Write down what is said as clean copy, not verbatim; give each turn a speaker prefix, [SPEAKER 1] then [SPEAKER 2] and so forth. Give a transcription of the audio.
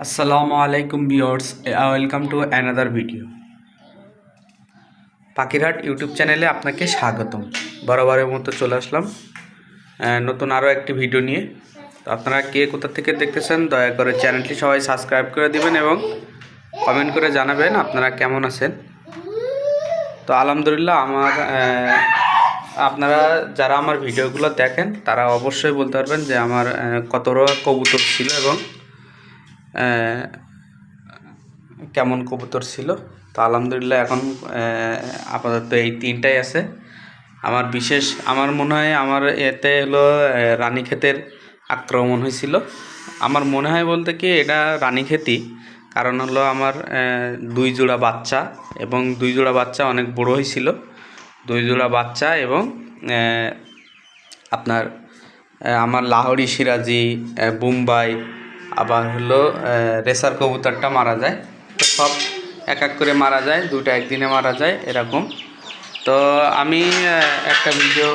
[SPEAKER 1] আসসালামু আলাইকুম viewers, welcome to another video. পাখিরহাট YouTube চ্যানেলে আপনাকে স্বাগতম। বরাবরের মতো চলে আসলাম নতুন আরও একটি ভিডিও নিয়ে। তো আপনারা কে কোথা থেকে দেখতেছেন দয়া করে চ্যানেলটি সবাই সাবস্ক্রাইব করে দিবেন এবং কমেন্ট করে জানাবেন আপনারা কেমন আছেন। তো আলহামদুলিল্লাহ, আপনারা যারা আমার ভিডিওগুলো দেখেন তারা অবশ্যই বলতে পারবেন যে আমার কতটা কবুতর ছিল এবং কেমন কবুতর ছিল। তো আলহামদুলিল্লাহ এখন আপাতত এই তিনটাই আছে। আমার মনে হয় আমার এতে হলো রানীক্ষেতের আক্রমণ হয়েছিল। আমার মনে হয় বলতে কি এটা রানীক্ষেতই, কারণ হলো আমার দুই জোড়া বাচ্চা এবং দুই জোড়া বাচ্চা অনেক বড় হয়েছিল। দুই জোড়া বাচ্চা এবং আপনার আমার লাহোরি সিরাজি, বোম্বাই, আবার হলো রেসার কবুতরটা মারা যায়। তো সব এক এক করে মারা যায়, দুটো একদিনে মারা যায় এরকম। তো আমি একটা ভিডিও